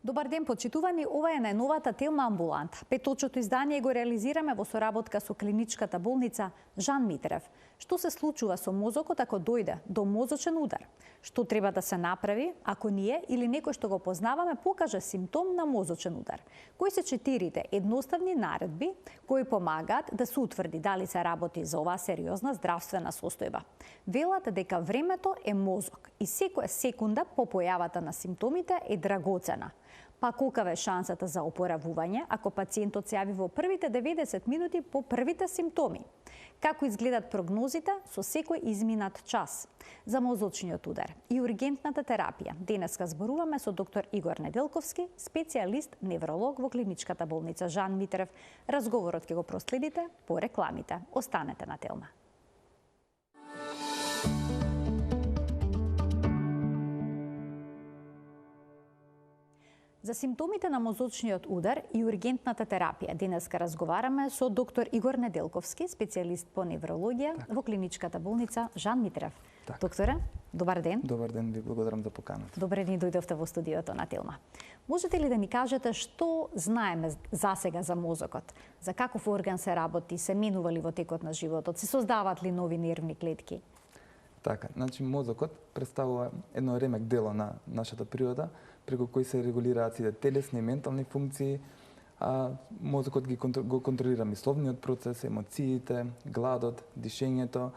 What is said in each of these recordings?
Добар ден, почитувани, ова е најновата Телма амбулант. Петочното издание го реализираме во соработка со клиничката болница Жан Митрев. Што се случува со мозокот ако дојде до мозочен удар? Што треба да се направи ако ние или некој што го познаваме покаже симптом на мозочен удар? Кои се 4 едноставни наредби кои помагаат да се утврди дали се работи за оваа сериозна здравствена состојба? Велат дека времето е мозок и секоја секунда по појавата на симптомите е драгоцена. Па колкава е шансата за опоравување ако пациентот се јави во првите 90 минути по првите симптоми? Како изгледат прогнозите со секој изминат час? За мозочниот удар и ургентната терапија денеска зборуваме со доктор Игор Неделковски, специјалист невролог во клиничката болница Жан Митрев. Разговорот ќе го проследите по рекламите. Останете на Телма. За симптомите на мозочниот удар и ургентната терапија денеска разговараме со доктор Игор Неделковски, специјалист по неврологија во клиничката болница Жан Митрев. Докторе, добар ден. Добар ден, ви благодарам за поканата. Добре ни дојдовте во студиото на Телма. Можете ли да ни кажете што знаеме засега за мозокот? За каков орган се работи, се менува ли во текот на животот, се создаваат ли нови нервни клетки? Така, значи мозокот представува едно ремек дело на нашата природа, преку кој се регулираат сите телесни и ментални функции, мозокот го контролира мисловниот процес, емоциите, гладот, дишењето.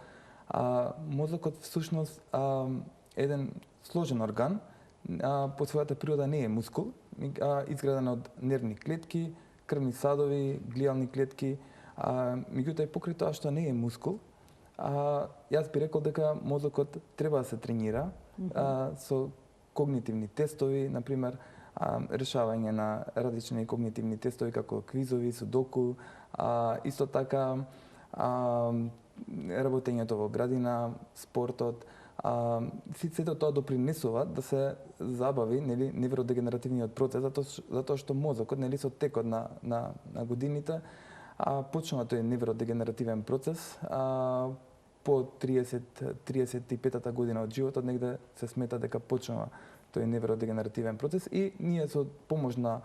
Мозокот всушност е еден сложен орган, по својата природа не е мускул, изграден од нервни клетки, крвни садови, глијални клетки, меѓутоа и покрај тоа што не е мускул, јас би рекол дека мозокот треба да се тренира со когнитивни тестови, например, решавање на различни когнитивни тестови како квизови, судоку, исто така работењето во градина, спортот, сето тоа допринесува да се забави, нели, невродегенеративниот процес, затоа што мозокот, нели, со текот на годините почнува тој невродегенеративен процес, по 35-та година од животот негде се смета дека почнува тој невродегенеративен процес и ние со помош на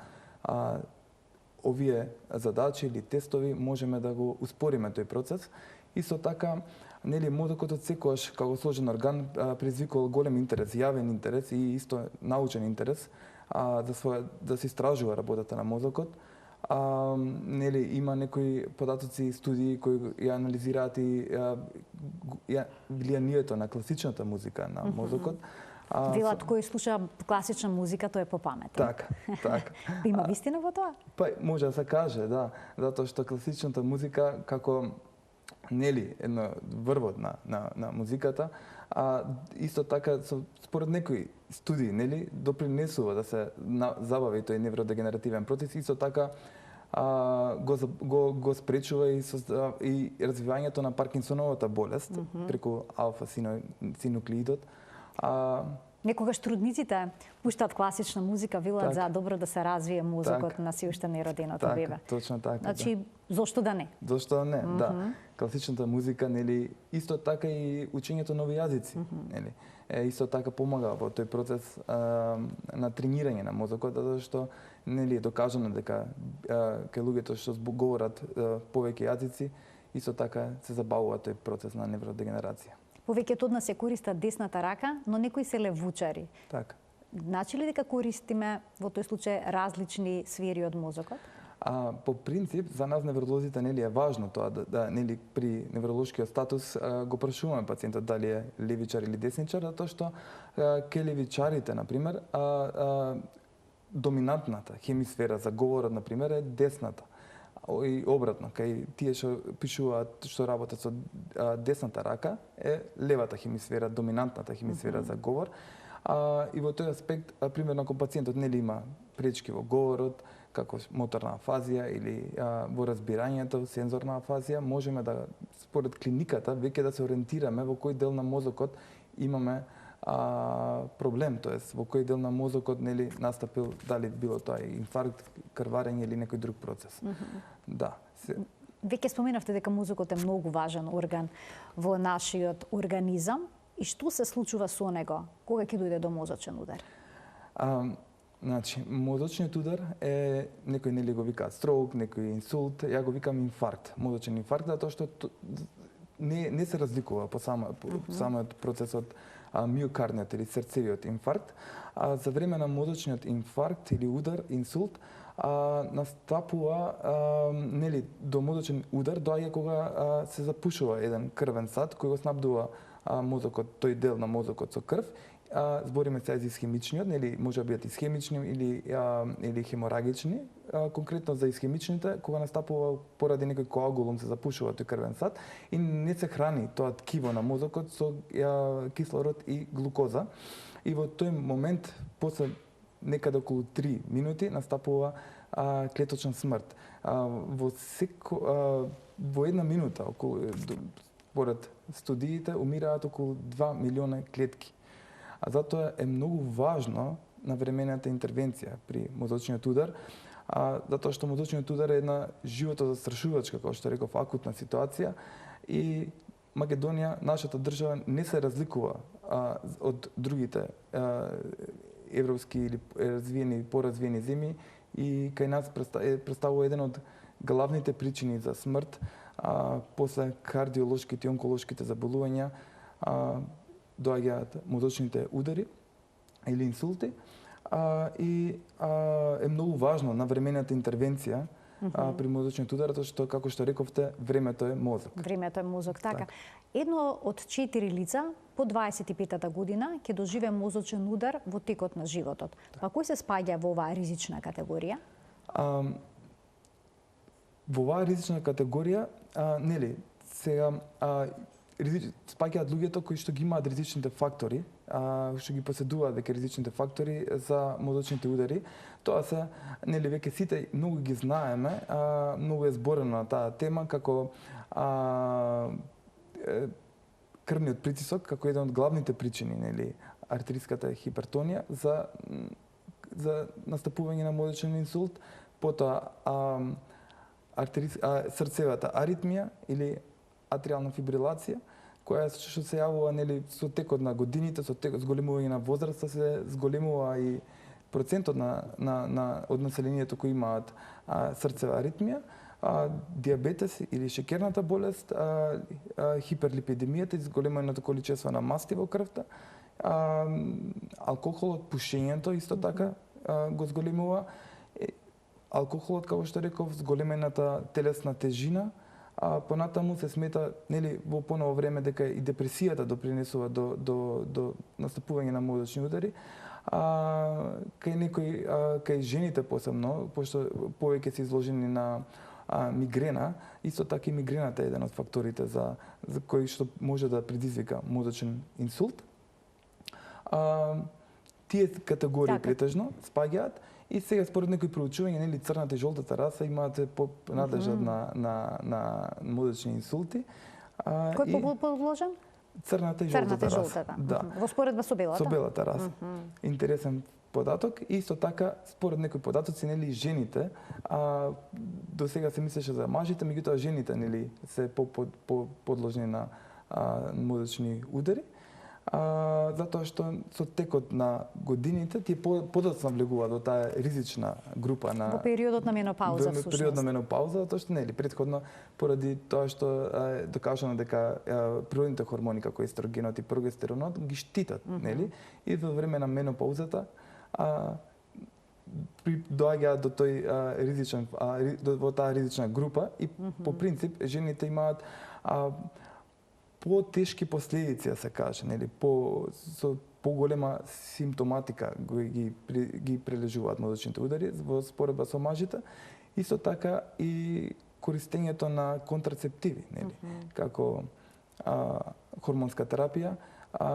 овие задачи или тестови можеме да го успориме тој процес. Исто така, нели, мозокот од секогаш како сложен орган предизвикувал голем интерес, јавен интерес и исто научен интерес да се истражува работата на мозокот. Нели, има некои податоци и студии кои ја анализираат и влијанието на класичната музика на мозокот. Велат кој слуша класична музика, тој е попаметен. Така. Има вистина во тоа? Па може да се каже, да, затоа што класичната музика како нели едно врвот на музиката, исто така според некои студии, нели, допринесува да се забави тој невродегенеративен процес, исто така го спречува и развивањето на Паркинсоновата болест преку алфа-синуклеидот. Некогаш трудниците пуштаат класична музика, велат за добро да се развие мозокот на си уште нероденото бебе. Точно така. Значи, зошто да не? Зошто да не, да. Класичната музика, нели, исто така и учењето нови јазици, нели, исто така помага во тој процес на тренирање на мозокот, затоа што нели е докажано дека кај луѓето што говорат повеќе јазици, исто така се забавува тој процес на невродегенерација. Повеќето од нас се користат десната рака, но некои се левучари. Така. Значи ли дека користиме во тој случај различни сфери од мозокот? По принцип, за нас невролозите нели е важно тоа да нели при невролошкиот статус го прашуваме пациентот дали е левичар или десничар, затоа што кај левичарите, например, доминантната хемисфера за говорот, например, е десната. И обратно, кај тие што пишуваат, што работат со десната рака, е левата хемисфера, доминантната хемисфера за говор. И во тој аспект, примерно, ако пациентот нели има пречки во говорот, како моторна афазија или во разбирањето, сензорна афазија, можеме да, според клиниката, веќе да се ориентираме во кој дел на мозокот имаме проблем, тоест во кој дел на мозокот нели настапил, дали било тоа инфаркт, крварење или некој друг процес. Да. Веќе споменавте дека мозокот е многу важен орган во нашиот организам и што се случува со него кога ќе дојде до мозочен удар? Значи, мозочниот удар е, некој нели го вика строк, некој инсулт, ја го викам инфаркт, мозочен инфаркт, затоа што не се разликува по самиот процес од миокардниот или срцевиот инфаркт, а за време на мозочниот инфаркт или удар, инсулт, настапува нели до мозочен удар доаѓа кога се запушува еден крвен сад кој го снабдува мозокот, тој дел на мозокот со крв. Збориме сега за исхемичниот, нели може да бидат исхемични или хеморагични. Конкретно за исхемичните, кога настапува поради некој коагулум се запушува тој крвен сад и не се храни тоа ткиво на мозокот со кислород и глукоза. И во тој момент, после некаде околу 3 минути, настапува клеточна смрт. Во една минута, според студиите, умираат околу 2 милиона клетки. А затоа е многу важно навремената интервенција при мозочниот удар, затоа што мозочниот удар е една животозастрашувачка, како што реков, акутна ситуација и Македонија, нашата држава, не се разликува од другите европски или развиени, поразвиени земји и кај нас представува еден од главните причини за смрт после кардиолошките и онколошките заболувања, доаѓаат мозочните удари или инсулти и е многу важно навремената интервенција при мозочниот удар, затоа што, како што рековте, времето е мозок. Времето е мозок, така. Едно од 4 лица по 25-та година ќе доживее мозочен удар во текот на животот. Па кој се спаѓа во оваа ризична категорија? Во оваа ризична категорија, нели, сега спаѓаат луѓето кои што ги имаат ризичните фактори, што ги поседуваат веќе ризичните фактори за мозочните удари. Тоа се, нели, веќе сите многу ги знаеме, многу е зборено на таа тема, како крвниот притисок, како еден од главните причини, нели, артериската хипертонија за настапување на мозочен инсулт, потоа срцевата аритмија или атриална фибрилација, која што се јавува, нели, со текот на годините, со зголемување на возраста, се зголемува и процентот од населението кои имаат срцева аритмија, диабетес или шекерната болест, хиперлипидемијата, зголемувањето количество на масти во крвта, алкохолот, пушењето исто така го зголемува, алкохолот, како што реков, зголемената телесна тежина, понатаму се смета, нели, во поново време дека и депресијата допринесува до настапување на мозочни удари. Кај жените посебно, пошто повеќе се изложени на мигрена, исто така и мигрената е еден од факторите за кој што може да предизвика мозочен инсулт. Тие категории претежно спаѓаат. И сега, според некои проучувања, нели, црната и жолтата раса имаат надлежат на мозочни инсулти. Кој подложен? Црната и жолтата раса. Да. Во споредба со белата? Со белата раса. Интересен податок. Исто така, според некои податоци, нели, жените, до сега се мислеше за мажите, меѓутоа жените, нели, се подложени на мозочни удари. Затоа што со текот на годините тие подоцна влегуваат во таа ризична група на во периодот на менопауза, всушност. Во периодот на менопауза, затоа што нели претходно поради тоа што е докажано дека природните хормони како естрогенот и прогестеронот ги штитат, нели? И во време на менопаузата доаѓаат до тој ризичен во таа ризична група и по принцип жените имаат по-тешки последици, да се каже, нели, со поголема симптоматика ги прележуваат мозочните удари во споредба со мажите. Исто така и користењето на контрацептиви, нели, како хормонска терапија,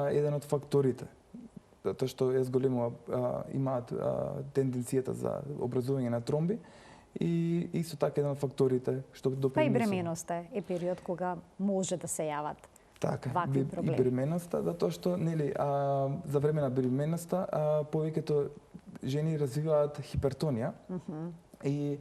еден од факторите, затоа што е зголемува, имаат тенденцијата за образување на тромби, и исто така еден од факторите што допринесува. Па и бременоста е период кога може да се јават вакви проблеми. И бременоста, затоа што, нели, за време на бременоста повеќето жени развиваат хипертонија и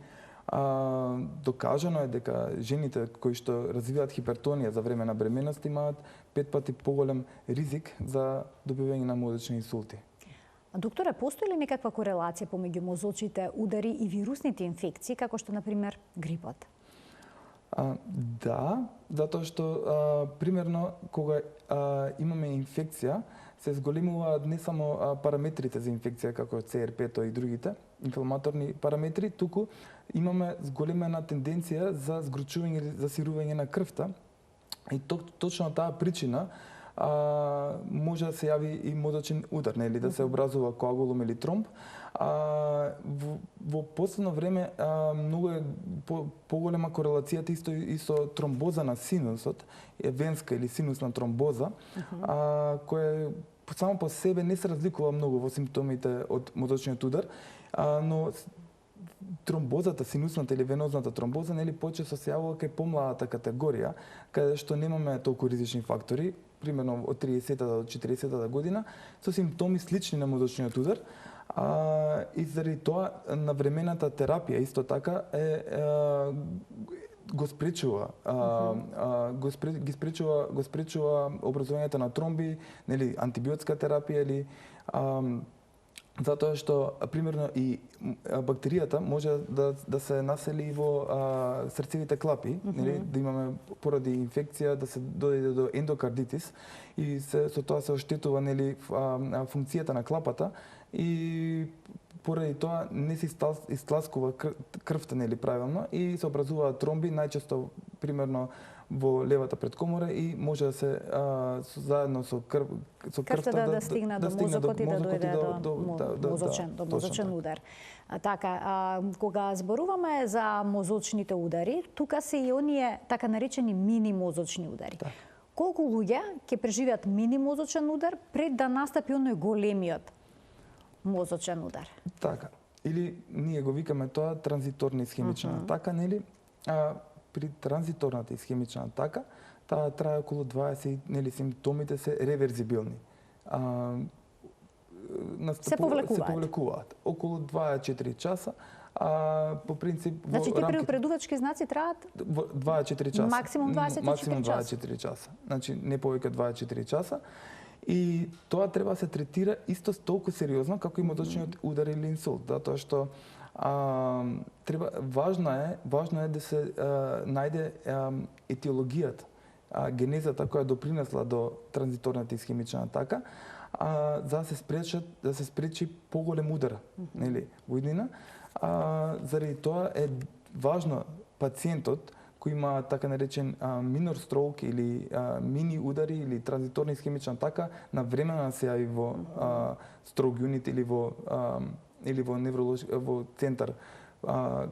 докажано е дека жените кои што развиваат хипертонија за време на бременост имаат 5 пати поголем ризик за добивање на мозочни инсулти. Докторе, постои ли некаква корелација помеѓу мозочните удари и вирусните инфекции, како што, например, грипот? Да, затоа што примерно кога имаме инфекција, се зголемуваат не само параметрите за инфекција како CRP и другите инфламаторни параметри, туку имаме зголемена тенденција за згручување или засирување на крвта. И точно таа причина може да се јави и мозочен удар, нели, да се образува коагулум или тромб. Во последно време многу е поголема корелацијата и со тромбоза на синусот, венска или синусна тромбоза, која само по себе не се разликува многу во симптомите од мозочниот удар, но тромбозата, синусната или венозната тромбоза, нели, почесто се јавува кај помладата категорија, каде што немаме толку ризични фактори, примерно од 30-та до 40-та година, со симптоми слични на мозочниот удар, и заради тоа навремената терапија исто така го спречува образувањето на тромби, нели, антибиотска терапија или затоа што примерно и бактеријата може да се насели во срцевите клапи, нели, да имаме поради инфекција да се дојде до ендокардитис и со тоа се оштетува, нели, функцијата на клапата и поради тоа не се истласкува крвта, нели, правилно и се образуваат тромби, најчесто примерно во левата предкомора и може да се заедно со крвта да стигне до мозокот и да дојде до мозочен удар. Така, кога зборуваме за мозочните удари, тука се и оние така наречени мини мозочни удари. Да. Колку луѓе ќе преживеат мини мозочен удар пред да настапи оној големиот мозочен удар? Така. Или ние го викаме тоа транзиторна исхемична атака, нели? При транзиторната исхемична атака, таа трае околу 20, нели, симптомите се реверзибилни. Се повлекуваат. Околу 24 часа. По принцип, значи, тие предупредувачки знаци траат 24 часа. Максимум 24 часа. Значи, не повеќе 24 часа. И тоа треба да се третира исто толку сериозно како и мозочниот удар или инсулт, затоа што важно е да се најде етиологијата, генезата која допринесла до транзиторната исхемична атака, за да се спречи поголем удар, нели, во иднина. Заради тоа е важно пациентот кој има така наречен минор строк или мини удари или транзиторна исхемична атака навремено да се јави во строк юнит или во центар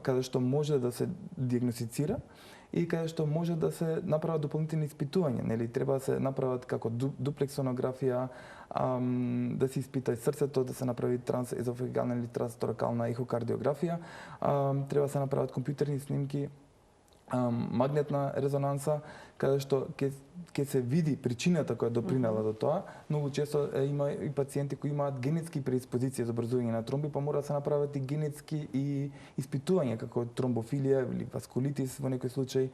каде што може да се диагностицира и каде што може да се направат дополнителни испитувања, нели, треба да се направат како дуплексонографија, да се испита и срцето, да се направи трансезофагална или трансторакална ехокардиографија, треба да се направат компјутерни снимки, магнетна резонанса, каде што ќе се види причината која допринела до тоа. Многу често има и пациенти кои имаат генетски преиспозиции за образување на тромби, па мора да се направат и генетски и испитувања како тромбофилија или васкулитис во некој случај.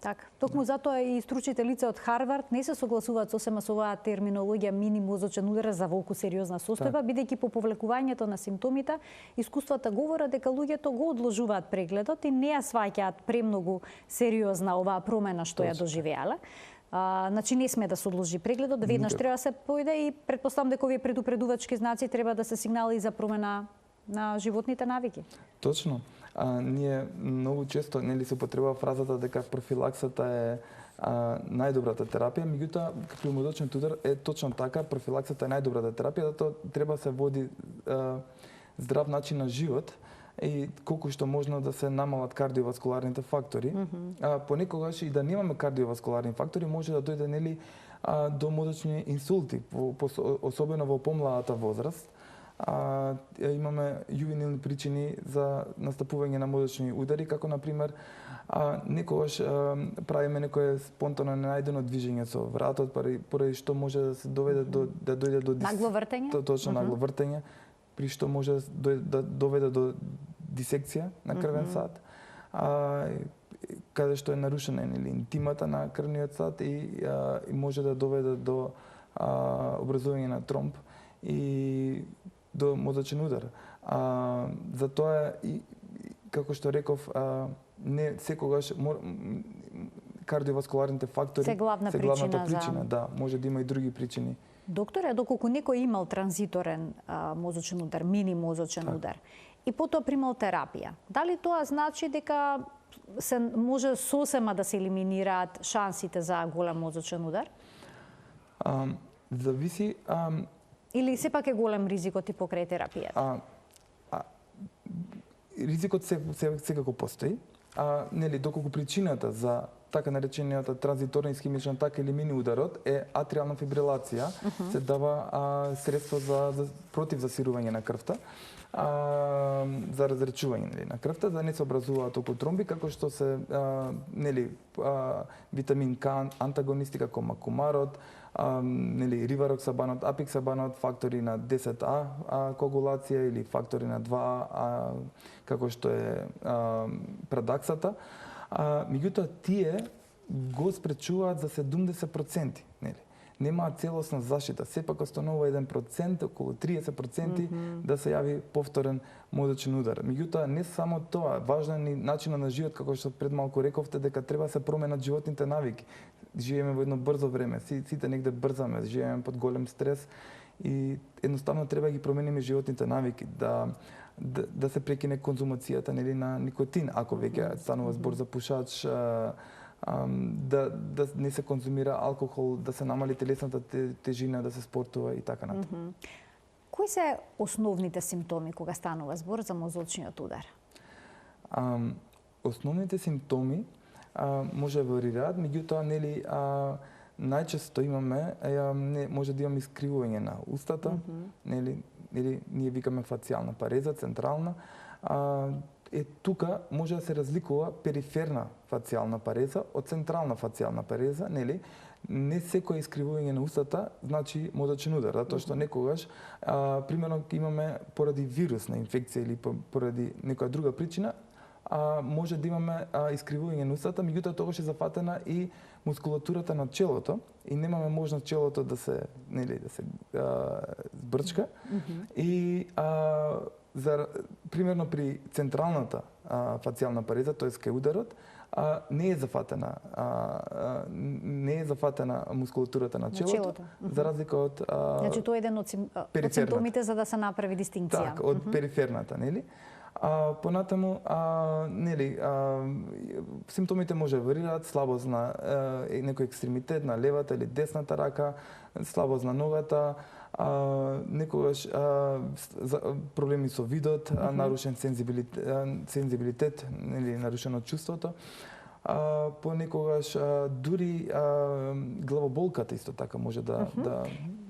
Така, токму затоа и стручните лица од Харвард не се согласуваат сосема со оваа терминологија мини мозочен удар за волку сериозна состојба, бидејќи по повлекувањето на симптомите, искуствата говорат дека луѓето го одложуваат прегледот и не ја сваќаат премногу сериозна оваа промена што ја доживеале. Значи не сме да се одложи прегледот, веднаш треба да се појде и претпоставам дека овие предупредувачки знаци треба да се сигнали за промена на животните навики. Точно. Ние многу често, нели, се употребува фразата дека профилаксата е најдобрата терапија, меѓутоа при мозочниот удар е точно така, профилаксата е најдобрата терапија, затоа треба да се води здрав начин на живот и колку што можно да се намалат кардиоваскуларните фактори. Понекогаш и да немаме кардиоваскуларни фактори може да дојде, нели, до мозочни инсулти, особено во помладата возраст. Имаме јувенилни причини за настапување на мозочни удари, како например некогаш правиме некое спонтано ненајдено движење со вратот, поради што може да се доведе да дојде до нагло вртење. Точно нагло вртење, при што може да доведе до дисекција на крвен сад, каде што е нарушена или интимата на крвниот сад и може да доведе до образување на тромб. И до мозочен удар. Затоа и како што реков, не секогаш кардиоваскуларните фактори се главната причина, да, може да има и други причини. Докторе, доколку некој имал транзиторен мозочен удар, мини мозочен удар, и потоа примал терапија, дали тоа значи дека се може сосема да се елиминираат шансите за голем мозочен удар? Зависи... Или сепак е голем ризикот и покрај терапијата? Ризикот секако постои. Нели, доколку причината за така наречениот транзиторен исхемичен атак или мини ударот е атриална фибрилација, се дава средство за против засирување на крвта, за разречување на крвта, да не се образуваат токотромби, како што се витамин К антагонисти како макумарот, ривароксабанот, апиксабанот, фактори на 10А коагулација или фактори на 2А како што е предаксата. Меѓутоа тие го спречуваат за 70%, нели? Немаат целосна заштита, сепак останува 1%, околу 30% да се јави повторен мозочен удар. Меѓутоа не само тоа, важен е начинот на живот, како што пред малку рековте, дека треба се променат животните навики. Живееме во едно брзо време, сите негде брзаме, живееме под голем стрес и едноставно треба ги промениме животните навики, да се прекине конзумацијата на никотин, ако веќе станува збор за пушач, да не се конзумира алкохол, да се намали телесната тежина, да се спортува и така натаму. Кои се основните симптоми кога станува збор за мозочниот удар? Основните симптоми може да варираат, меѓутоа нели најчесто имаме може да имаме искривување на устата, нели ние викаме фацијална пареза, централна. Тука може да се разликува периферна фацијална пареза од централна фацијална пареза, нели? Не секој искривување на устата значи мозочен удар, затоа што некогаш примерно имаме поради вирусна инфекција или поради некоја друга причина, може да имаме искривување на устата, меѓутоа тогаш е зафатена и мускулатурата на челото и немаме можност челото да се збрчка. И примерно при централната фацијална пареза, тоест кај ударот, не е зафатена мускулатурата на челото, за разлика од значи тоа е еден од симптомите за да се направи дистинкција. Так, од периферната, нели? Понатаму, симптомите може да варираат, слабост на некој екстремитет на левата или десната рака, слабост на ногата, некогаш проблеми со видот, нарушен сензибилитет, или нарушено чувството, понекогаш дури главоболката исто така може да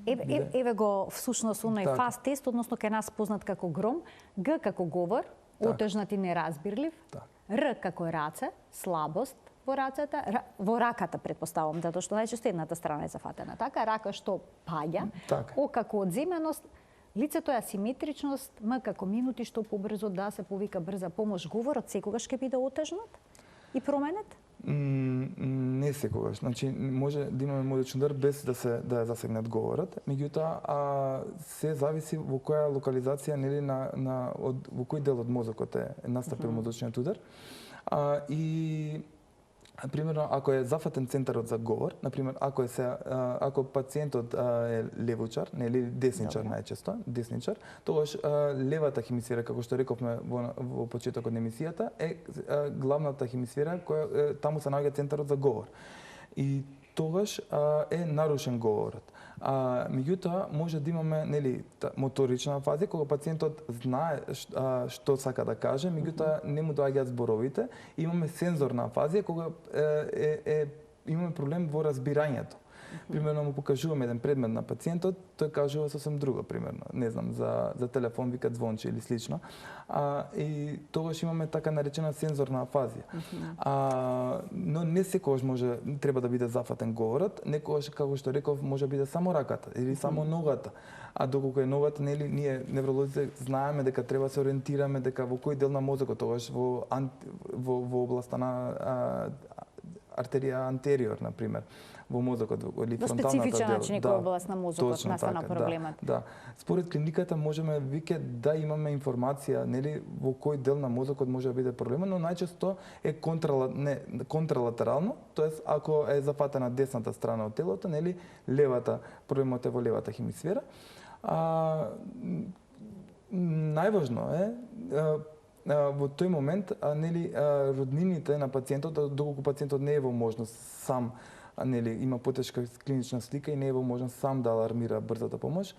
Еве го всушност оној фаст тест, односно кај нас познат како гром, Г како говор, отежнат и неразбирлив, Р како раце, слабост во рацете, во раката предпоставам, затоа што најчесто едната страна е зафатена. Така, рака што паѓа, О како одземеност, лицето е асиметричност, М како минути што побрзо да се повика брза помош, говорот секогаш ќе биде отежнат и променет? Не секогаш. Значи може да имаме мозочен удар без да е засегнат говорот, меѓутоа се зависи во која локализација, нели, во кој дел од мозокот е настапил мозочниот удар. И примерно ако е зафатен центарот за говор, например ако пациентот е левучар, нели десничар најчесто, десничар, тогаш левата хемисфера, како што рековме во почетокот на емисијата, е главната хемисфера која таму се наоѓа центарот за говор. И тогаш е нарушен говорот. Меѓутоа може да имаме, нели, моторична фаза кога пациентот знае што сака да каже, меѓутоа не му доаѓаат зборовите. Имаме сензорна фаза кога имаме проблем во разбирањето. Примерно му покажуваме еден предмет на пациентот, тој кажува сосем друго, примерно, не знам, за телефон вика звонче или слично. И тогаш имаме така наречена сензорна афазија. Но не секогаш треба да биде зафатен говорот, некогаш, како што реков, може да биде само раката или само ногата. Доколку е ногата, нели, ние невролозите знаеме дека треба да се ориентираме дека во кој дел на мозокот, тогаш во областа на артерија антериор, на пример, во мозокот или во фронталната специфичен дел. начин некоја област на мозокот настана проблемот. Да. Според клиниката можеме веќе да имаме информација, нели, во кој дел на мозокот може да биде проблемот, но најчесто е контралатерално, тоест ако е зафатена десната страна од телото, нели, левата, проблемот е во левата хемисфера. Најважно е во тој момент, нели, роднините на пациентот, доколку пациентот не е во можност сам, нели, има потешка клинична слика и не е во можност сам да алармира брзата помош,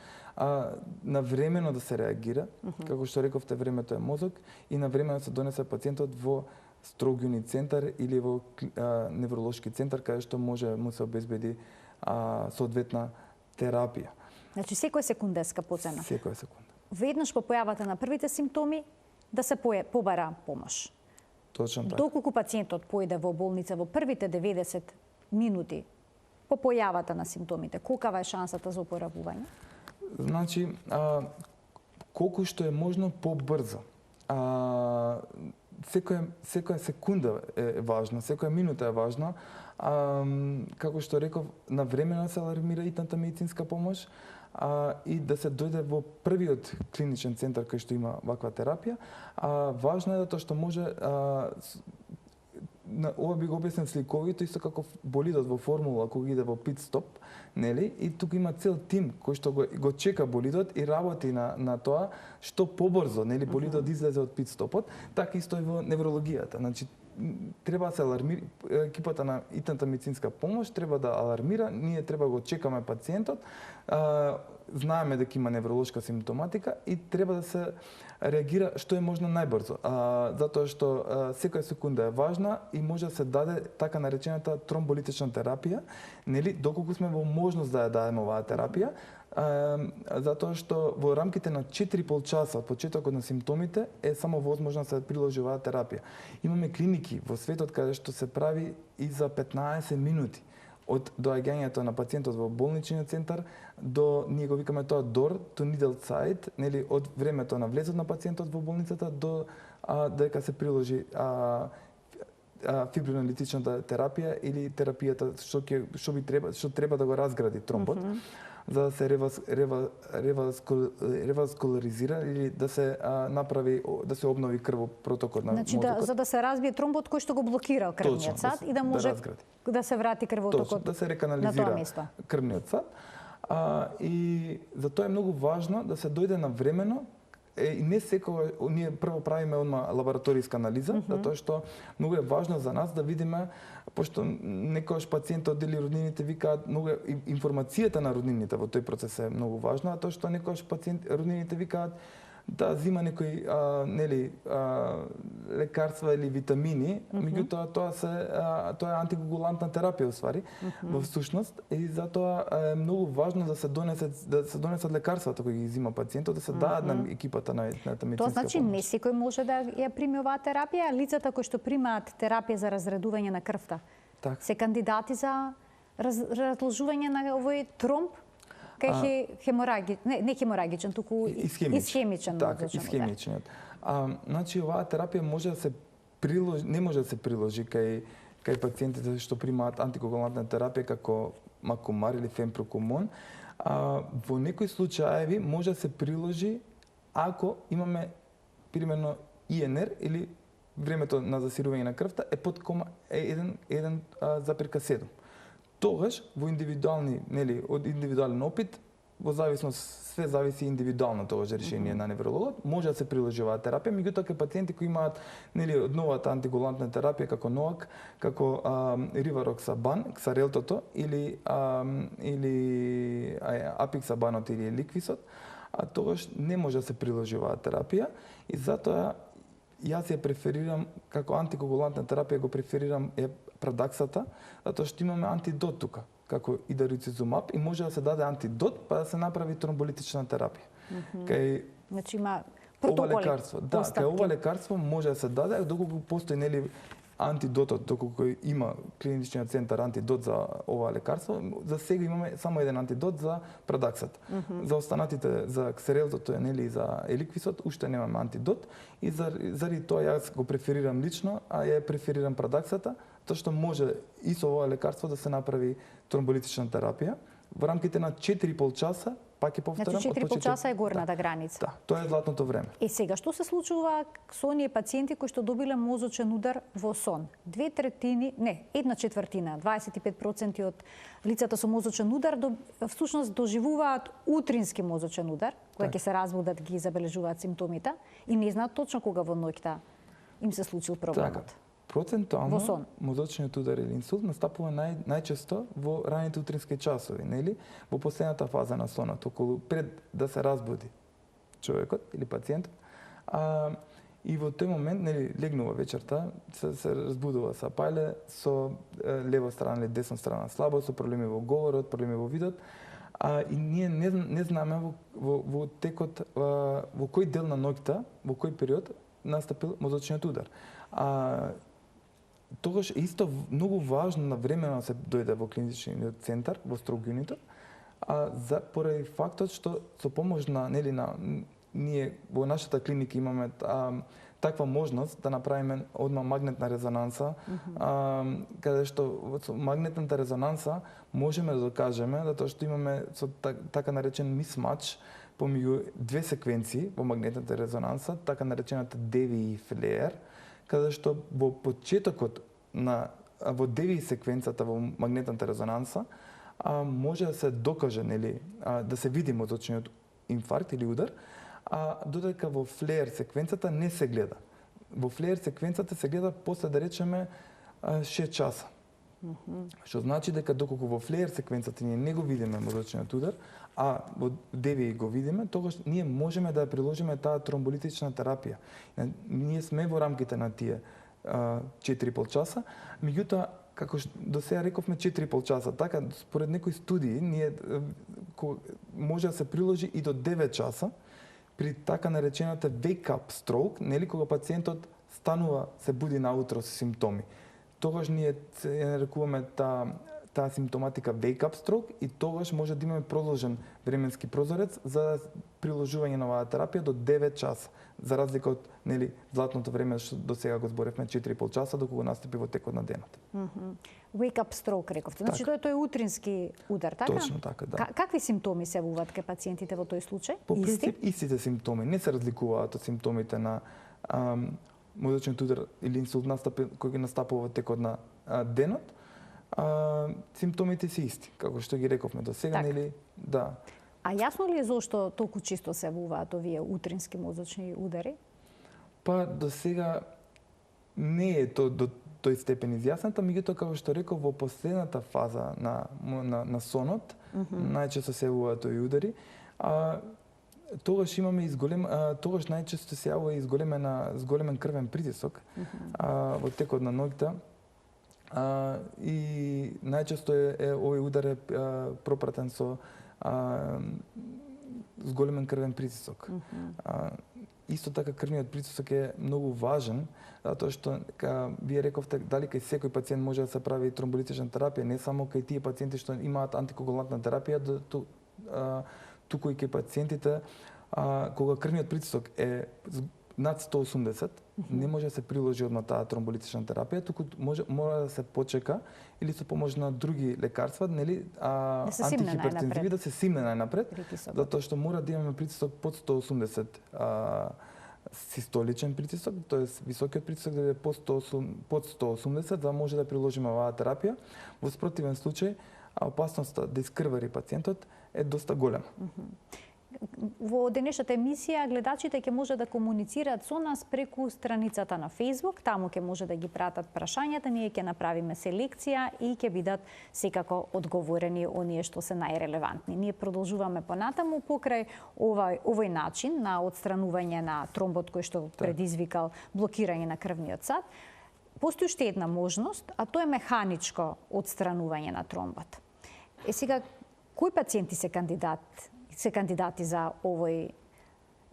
навремено да се реагира, како што рековте, времето е мозок, и навремено се донесе пациентот во строг юнит центар или во невролошки центар, каде што може му се обезбеди соодветна терапија. Значи секоја секунда е скапоцена. Секоја секунда. Веднаш по појавата на првите симптоми да се побара помош. Точно така. Доколку пациентот појде во болница во првите 90 минути по појавата на симптомите, колкава е шансата за опоравување? Значи, колку што е можно побрзо. Секоја секунда е важна, секоја минута е важна. Како што реков, навремено се алармира итната медицинска помош, и да се дојде во првиот клиничен центар кај што има ваква терапија. Важно е тоа што може, ова би го објаснил сликовито, исто како болидот во формула кога иде во пит стоп, нели? И тука има цел тим кој што го чека болидот и работи на тоа што побрзо, нели, болидот излезе од пит стопот, така исто и во неврологијата. Значи, треба да се алармира, екипата на итната медицинска помош треба да алармира, ние треба го чекаме пациентот, знаеме дека има невролошка симптоматика и треба да се реагира што е можно најбрзо, затоа што секоја секунда е важна и може да се даде така наречената тромболитична терапија, нели, доколку сме во можност да ја дадеме оваа терапија, затоа што во рамките на 4,5 часа од почетокот на симптомите е само возможно да се приложи оваа терапија. Имаме клиники во светот каде што се прави и за 15 минути од доаѓањето на пациентот во болничниот центар до, ние го викаме тоа door to needle site, нели, од времето на влезот на пациентот во болницата до дека се приложи фибринолитичната терапија или терапијата што треба да го разгради тромбот, за да се реваскуларизира или да се направи, да се обнови крвопротокот на мозокот. Значи, за да се разбие тромбот кој што го блокирал крвниот сад и да може да се врати крвотокот да се реканализира крвниот сад. И за тоа е многу важно да се дојде навремено. И не секогаш, ние прво правиме одма лабораториска анализа, затоа што многу е важно за нас да видиме, пошто некојаш пациентот или роднините викаат, многу информацијата на роднините во тој процес е многу важна, тоа што некојаш роднините викаат да зима некои лекарства или витамини, меѓутоа тоа е антикоагулантна терапија уствари, во всушност, и затоа е многу важно да се донесат лекарствата кои ги зима пациентот, да се дадат на екипата на медицинска помош. Тоа значи не секој може да ја прими оваа терапија, лицата кои што примаат терапија за разредување на крвта се кандидати за разложување на овој тромб? Кај не хеморагичен, туку исхемичен. Така, исхемичниот. Значи, оваа терапија може да се приложи, не може да се приложи кај пациентите што примаат антикоагулантна терапија како макумар или фемпрокумон. Во некои случаеви може да се приложи ако имаме примерно ИНР или времето на засирување на крвта е под 1,7. Тогаш во индивидуални, нели, од индивидуален опит, во зависност, све зависи индивидуално тогаш решение на неврологот, може да се приложи оваа терапија, меѓутоа кај пациенти кои имаат, нели, од новата антикоагулантна терапија како НОАК, како ривароксабан, ксарелтото или апиксабанот или ликвисот, тогаш не може да се приложи оваа терапија и затоа јас ја преферирам како антикоагулантна терапија, го преферирам прадаксата, затоа што имаме антидот тука, како идарицизумаб, и може да се даде антидот па да се направи тромболитична терапија. Значи има протоколи. Кај ова лекарство може да се даде доколку постои, нели, антидотот, доколку има клиничниот центар антидот за ова лекарство, за сега имаме само еден антидот за Прадаксат. За останатите, за ксерелзото и за еликвисот, уште немаме антидот и заради тоа јас го преферирам лично, а ја преферирам Прадаксата, тоа што може и со ова лекарство да се направи тромболитична терапија во рамките на 4,5 часа. Пак ќе повторам, значи 4,5 часа е горната граница. Да, тоа е златното време. Сега, што се случува со оние пациенти кои што добиле мозочен удар во сон? 1/4, 25% од лицата со мозочен удар всушност доживуваат утрински мозочен удар, кога ќе се разбудат, ги забележуваат симптомите и не знаат точно кога во ноќта им се случил проблемот. Процентуално мозочниот удар или инсулт настапува најчесто во раните утрински часови, нели? Во последната фаза на сонот, околу пред да се разбуди човекот или пациентот. И во тој момент, нели, легнува вечерта, се разбудува со пајле, со лева страна или десна страна слабо, со проблеми во говорот, проблеми во видот. И ние не знаме во текот, во кој дел на ноќта, во кој период настапил мозочниот удар. Тогаш е исто многу важно на време се дојде во клиничниот центар, во Строг Юнитот, поради фактот што со помош на, нели, ние во нашата клиника имаме таква можност да направиме одма магнетна резонанса, каде што со магнетната резонанса можеме да докажеме затоа што имаме со така наречен мисмач помеѓу две секвенции во магнетната резонанса, така наречената DVI флеер, каде што во почетокот во DVI секвенцата во магнетната резонанса може да се докаже, нели, да се види мозочниот инфаркт или удар, додека во флеер секвенцата не се гледа. Во флеер секвенцата се гледа после, да речеме, 6 часа. Што значи дека доколку во флеер секвенцата ние не го видиме мозочниот удар, а во DVI го видиме, тогаш ние можеме да ја приложиме таа тромболитична терапија. Ние сме во рамките на тие 4,5 часа, меѓутоа, како до сега рековме 4,5 часа, така според некои студии ние може да се приложи и до 9 часа при така наречената wake-up stroke, нели, кога пациентот станува, се буди наутро со симптоми. Тогаш ние ја нарекуваме таа симптоматика wake-up stroke и тогаш може да имаме продолжен временски прозорец за приложување на оваа терапија до 9 часа, за разлика од, нели, златното време што до сега го зборевме 4,5 часа докога настапи во текот на денот. Wake-up stroke рековте. Значи тој е утрински удар, така? Точно така, да. Какви симптоми се јавуваат кај пациентите во тој случај? По принцип, истите симптоми не се разликуваат од симптомите на мозочниот удар или инсулт кој ги настапува во текот на денот. Симптомите се исти, како што ги рековме до сега, нели? Да. А јасно ли е зошто толку често се јавуваат овие утрински мозочни удари? Па до сега не е до тој степен изјаснато, меѓутоа како што реков во последната фаза на сонот, најчесто се јавуваат овие удари. Тогаш имаме тогаш најчесто се јавува изголемен крвен притисок во текот на ноќта. И најчесто овој удар е пропратен со зголемен крвен притисок. Исто така крвниот притисок е многу важен, затоа што вие рековте дали кај секој пациент може да се прави тромболитична терапија, не само кај тие пациенти што имаат антикоагулантна терапија, туку и кај пациентите кога крвниот притисок е над 180, не може да се приложи одма таа тромболитична терапија, туку мора да се почека или со помош на други лекарства, нели, антихипертензиви да се симне најнапред, затоа што мора да имаме притисок под 180 систоличен притисок, тоест високиот притисок да е под 180, за да може да приложиме оваа терапија. Во спротивен случај, опасноста да искрвари пациентот е доста голема. Во денешната емисија гледачите ќе може да комуницираат со нас преку страницата на Facebook, таму ќе може да ги пратат прашањата, ние ќе направиме селекција и ќе бидат секако одговорени оние што се најрелевантни. Ние продолжуваме понатаму покрај овој начин на отстранување на тромбот кој што предизвикал блокирање на крвниот сад. Постои уште една можност, а тоа е механичко отстранување на тромбот. Сега, кои пациенти се кандидати за овој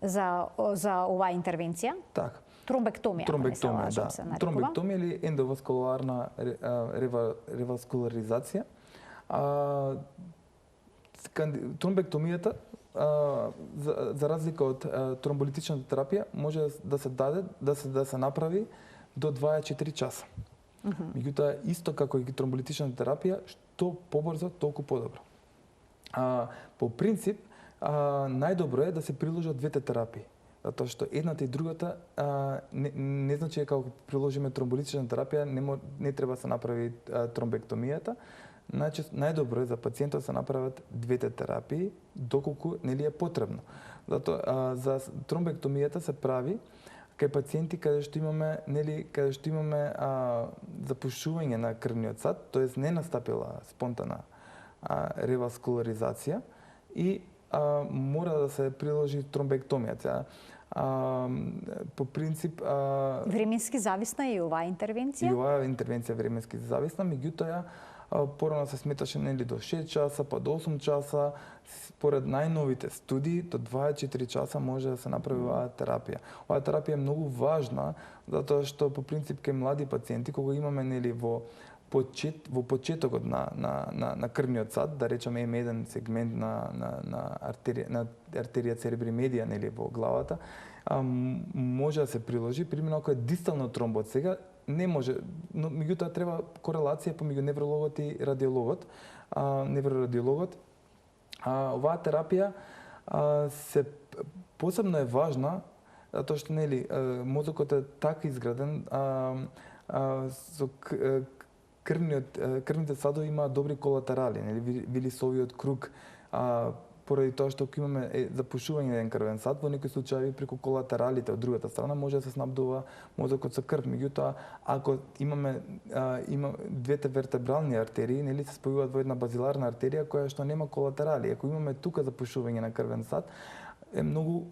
за оваа интервенција? Така. Тромбектомија, Тромбектомија, да. се нарекува. Тромбектомија или ендоваскуларна реваскуларизација. Тромбектомијата, за разлика од тромболитичната терапија, може да се даде, да се направи до 24 часа. Меѓутоа, исто како и тромболитичната терапија, што побрзо, толку подобро. По принцип, најдобро е да се приложат двете терапии. Затоа што едната и другата не значи како приложиме тромболитична терапија, не треба да се направи тромбектомијата. Значи, најдобро е за пациентот да се направат двете терапии, доколку нели е потребно. Затоа за тромбектомијата се прави кај пациенти каде што имаме запушување на крвниот сад, тоест не настапила спонтана реваскуларизација и мора да се приложи тромбектомија. По принцип временски зависна е и оваа интервенција? И оваа интервенција временски зависна, меѓутоа порано се сметаше нели до 6 часа, па до 8 часа, според најновите студии до 24 часа може да се направи оваа терапија. Оваа терапија е многу важна затоа што по принцип кај млади пациенти кога имаме нели во почетокот на крвниот сад, да речеме има еден сегмент на артерија церебри медија нели во главата, може да се приложи, примерно ако е дистално тромбот сега, не може, но меѓутоа треба корелација помеѓу неврологот и радиологот, неврорадиологот. Оваа терапија се посебно е важна затоа што нели мозокот е така изграден со крвните садови имаат добри колатерали, нели Вилисовиот круг, поради тоа што имаме запушување на еден крвен сад, во некои случаи преку колатералите од другата страна може да се снабдува мозокот со крв. Меѓутоа, ако има двете вертебрални артерии, нели се спојуваат во една базиларна артерија која што нема колатерали. Ако имаме тука запушување на крвен сад, е многу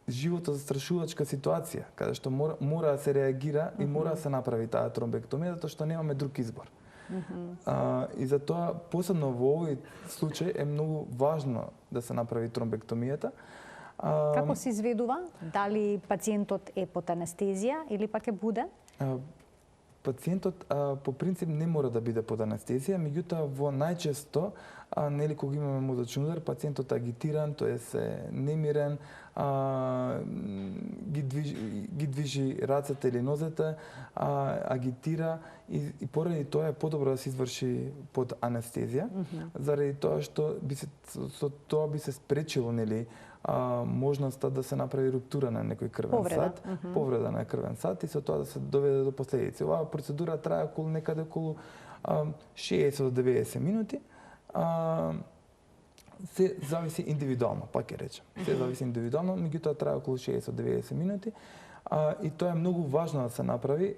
животозастрашувачка ситуација, каде што мора да се реагира и мора да се направи таа тромбектомија, затоа што немаме друг избор. И затоа, посебно во овој случај, е многу важно да се направи тромбектомијата. Како се изведува? Дали пациентот е под анестезија или пак е буден? Пациентот по принцип не мора да биде под анестезија, меѓутоа во најчесто нели кога имаме мозочен удар, пациентот е агитиран, тоест е немирен, ги движи рацете или нозете, агитира и поради тоа е подобро да се изврши под анестезија, заради тоа што со тоа би се спречило нели можноста да се направи руптура на некој крвен сад, повреда на крвен сад и со тоа да се доведе до последици. Оваа процедура трае некаде околу 60 до 90 минути. Се зависи индивидуално, пак ќе речем. Се зависи индивидуално, меѓутоа трае околу 60 до 90 минути. И тоа е многу важно да се направи.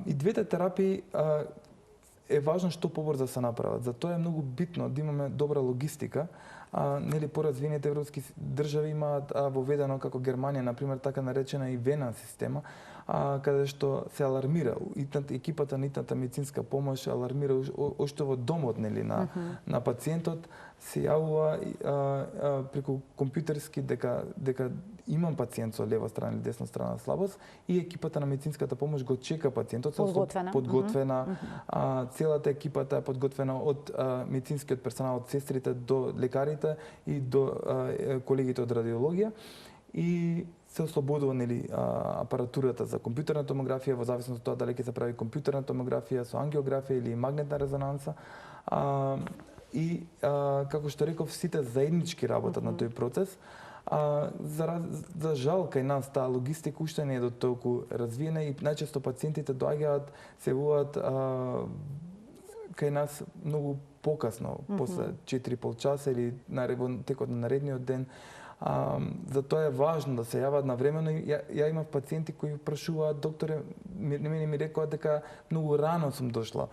И двете терапии е важно што побрзо да се направат. Затоа е многу битно да имаме добра логистика. Нели поразвиените европски држави имаат воведено како Германија, например, така наречена и вена система, каде што се алармира екипата на итната медицинска помош алармира уште во домот нели на пациентот, се јавува преку компјутерски дека имам пациент со лева страна или десна страна слабост и екипата на медицинската помош го чека пациентот подготвена. Целата екипата е подготвена од медицинскиот персонал, од сестрите до лекарите и до колегите од радиологија и се ослободува нели апаратурата за компјутерна томографија во зависност од тоа дали ќе се прави компјутерна томографија со ангиографија или магнетна резонанса. И како што реков, сите заеднички работат на тој процес. За жал кај нас таа логистика уште не е до толку развиена и најчесто пациентите доаѓаат, се явуваат кај нас многу покасно, после 4,5 часа или во текот на наредниот ден. Затоа е важно да се јават навремено. Ја имав пациенти кои прашуваат: докторе, мене ми рекоа дека многу рано сум дошла,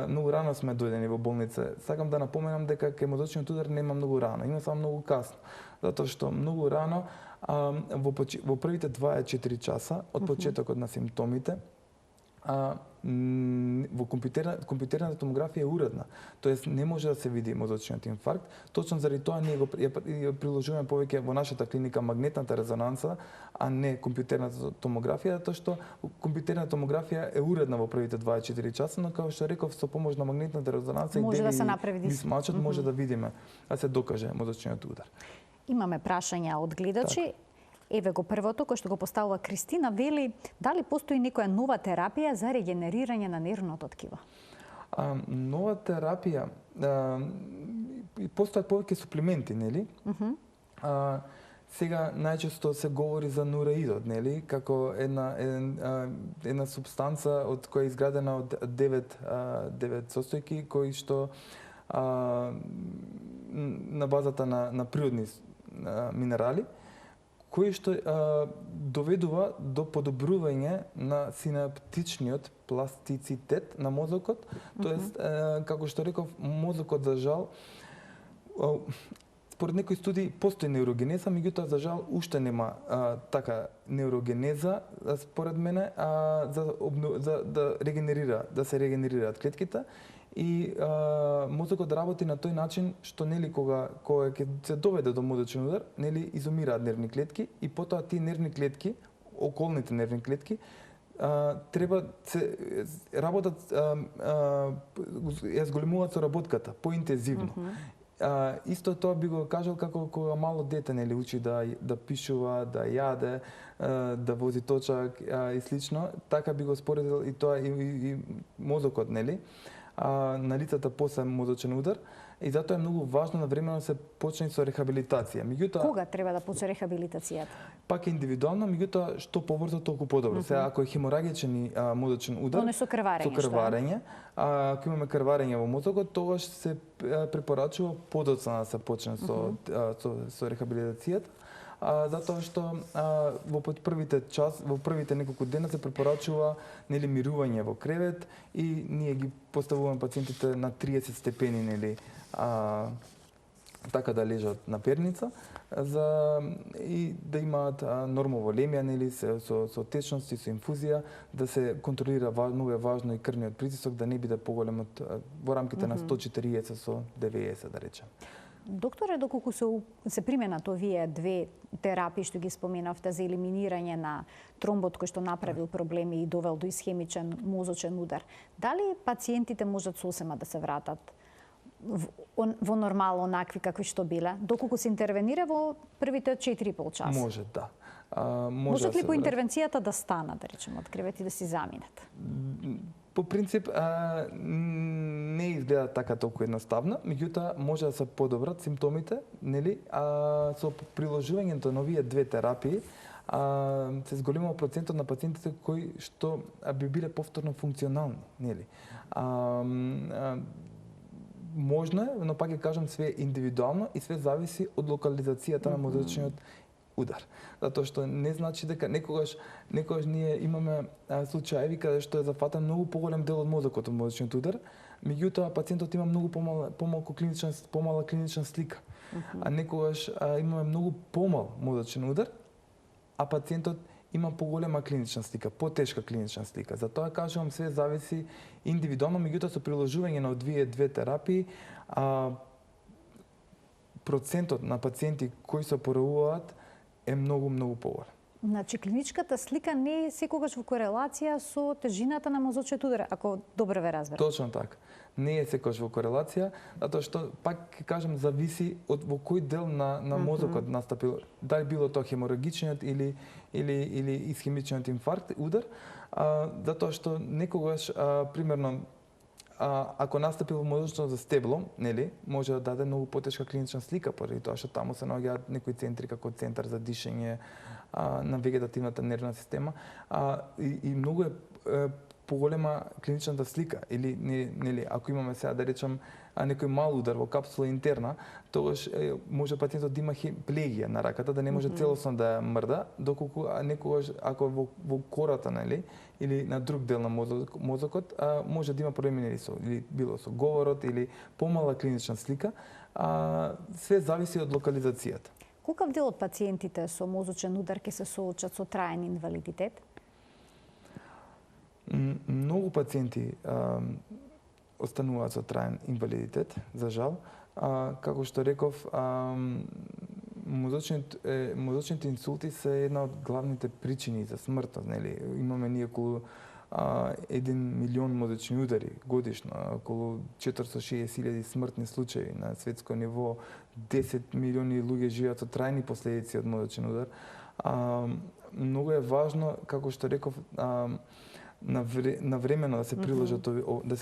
многу рано сме дојдени во болница. Сакам да напоменам дека кај мозочниот удар нема многу рано, има само многу касно. Затоа што многу рано, во првите 24 часа од почетокот на симптомите, во компјутерната томографија е уредна. Тоест не може да се види мозочниот инфаркт. Точно заради тоа ние го приложуваме повеќе во нашата клиника магнетната резонанса, а не компјутерната томографија, затоа што компјутерната томографија е уредна во првите 24 часа, но како што реков, со помош на магнетната резонанса може и да се направи мисмачот може да видиме, да се докаже мозочниот удар. Имаме прашања од гледачи. Еве го првото, кој што го поставува Кристина, вели дали постои некоја нова терапија за регенерирање на нервното ткиво? Нова терапија, постојат повеќе суплементи, нели? Сега најчесто се говори за нуреидот, нели, како една субстанца од која е изградена од 9 состојки кои што на базата на природни минерали, кои што доведува до подобрување на синаптичниот пластицитет на мозокот, тоест како што реков, мозокот за жал според некои студии постои неурогенеза, меѓутоа за жал уште нема така неурогенеза според мене за да се регенерираат клетките. И мозокот работи на тој начин што нели кога ќе се доведе до мозочен удар, нели изумираат нервни клетки и потоа тие нервни клетки, околните нервни клетки, треба се работат ја зголемуваат соработката поинтензивно. Исто тоа би го кажал како кога мало дете нели учи да пишува, да јаде, да вози точак и слично, така би го споредил и тоа и мозокот, нели? На лицата после мозочен удар и затоа е многу важно навремено се почне со рехабилитација. Меѓутоа кога треба да почне рехабилитацијата? Пак е индивидуално, меѓутоа што побрзо толку подобро. Сега ако е хеморагичен мозочен удар, со крварење, ако имаме крварење во мозокот, тогаш се препорачува подоцна да се почне со рехабилитацијата. Затоа што во првите неколку дена се препорачува нели мирување во кревет и ние ги поставуваме пациентите на 30 степени нели така да лежат на перница и да имаат нормоволемија нели со течност и со инфузија, да се контролира многу е важно и крвниот притисок да не биде поголем од во рамките на 140 со 90 да речем. Докторе, доколку се применат овие две терапии што ги споменавте за елиминирање на тромбот кој што направил проблеми и довел до исхемичен мозочен удар, дали пациентите можат сосема да се вратат во нормално онакви какви што биле, доколку се интервенира во првите 4,5 часа? Може, да. Можат ли по интервенцијата да станат, да речем, од кревет и да си заминат? По принцип, не изгледа така толку едноставно, меѓутоа може да се подобрат симптомите, нели? Со приложувањето на овие две терапии се зголемува процентот на пациентите кои што би биле повторно функционални, нели? Можно е, но пак ќе кажам, све е индивидуално и све зависи од локализацијата на мозочниот удар. Затоа што не значи дека некогаш ние имаме случаи каде што е зафатен многу поголем дел од мозокот од мозочниот удар, меѓутоа пациентот има многу помала клинична слика. А некогаш имаме многу помал мозочен удар, а пациентот има поголема клинична слика, потешка клинична слика. Затоа кажувам, све зависи индивидуално, меѓутоа со приложување на овие две терапии, процентот на пациенти кои се oporavуваат е многу поголем. Значи, клиничката слика не е секогаш во корелација со тежината на мозочниот удар, ако добро ве разберам. Точно така. Не е секогаш во корелација, затоа што, пак ќе кажам, зависи од во кој дел на мозокот настапил, дали било тоа хеморагичниот или исхемичниот инфаркт, удар, затоа што некогаш, примерно, ако настапи во мозочното стебло, нели, може да даде многу потешка клинична слика, поради тоа што таму се наоѓаат некои центри како центар за дишење на вегетативната нервна система, и многу е поголема клиничната слика, или нели, ако имаме сега да речем некој мал удар во капсула интерна, тогаш може пациентот да има плегија на раката, да не може целосно да ја мрда, доколку некогаш ако во кората, нели, или на друг дел на мозокот, може да има проблеми или било со говорот или помала клинична слика, све зависи од локализацијата. Колкав дел од пациентите со мозочен удар ќе се соочат со траен инвалидитет? Многу пациенти остануваат со траен инвалидитет, за жал. Како што реков, мозочните инсулти се една од главните причини за смртност, нели? Имаме ние околу 1 милион мозочни удари годишно, околу 460.000 смртни случаи на светско ниво, 10 милиони луѓе живеат со трајни последици од мозочен удар. Многу е важно, како што реков, навремено да се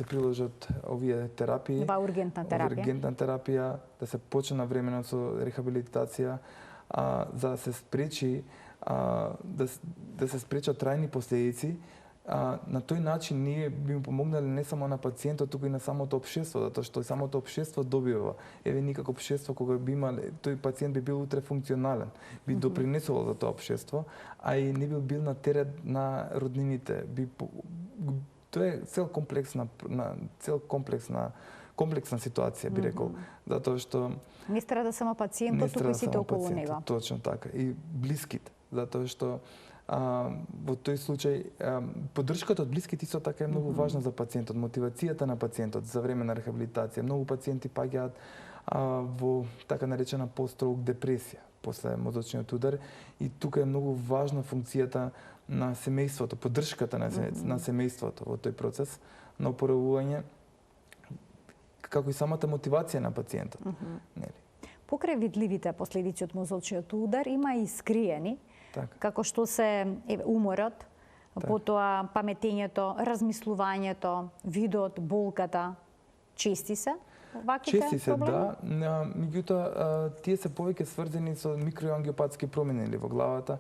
приложат овие терапии, ургентна терапија, да се почне навремено со рехабилитација, за да се спречи да се спречат трајни последици. На тој начин ние би му помогнале не само на пациентот, туку и на самото општество, затоа што самото општество добива. Еве никако општество кога би имале, тој пациент би бил утре функционален, би допринесувал за тоа општество, а и не би бил на терет на роднините. Тоа е комплексна ситуација, би рекол, затоа што не страда само пациентот, туку и сите околу него. Точно така, и блиските, затоа што во тој случај поддршката од блиските исто така е многу важна за пациентот, мотивацијата на пациентот за време на рехабилитација. Многу пациенти паѓаат во така наречена постстрок депресија после мозочниот удар и тука е многу важна функцијата на семејството, поддршката на семејството во тој процес на опоравување, како и самата мотивација на пациентот. Покрај видливите последици од мозочниот удар има и скриени, како што се уморот, потоа паметењето, размислувањето, видот, болката, чести се ваквите проблеми? Чести се, да. Меѓутоа, тие се повеќе сврзани со микроангиопатски промени во главата.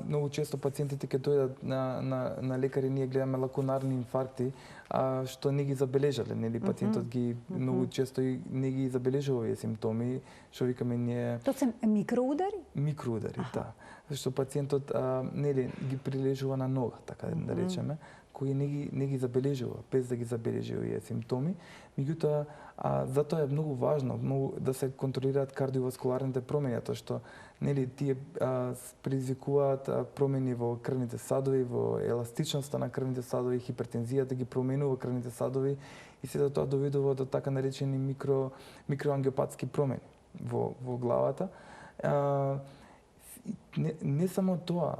Многу често пациентите ќе дојдат на лекари, ние гледаме лакунарни инфаркти, што не ги забележале, нели пациентот ги многу често и не ги забележува овие симптоми, што викаме ние. Тоа се микроудари? Микроудари, да. Зашто пациентот нели ги прилежува на нога, така да речеме, кои не ги забележува, без да ги забележи овие симптоми. Меѓутоа, затоа е многу важно да се контролираат кардиоваскуларните промени, тоа што нели тие предизвикуваат промени во крвните садови, во еластичноста на крвните садови, хипертензијата ги променува крвните садови и сето тоа доведува до така наречени микроангиопатски промени во главата. Не само тоа,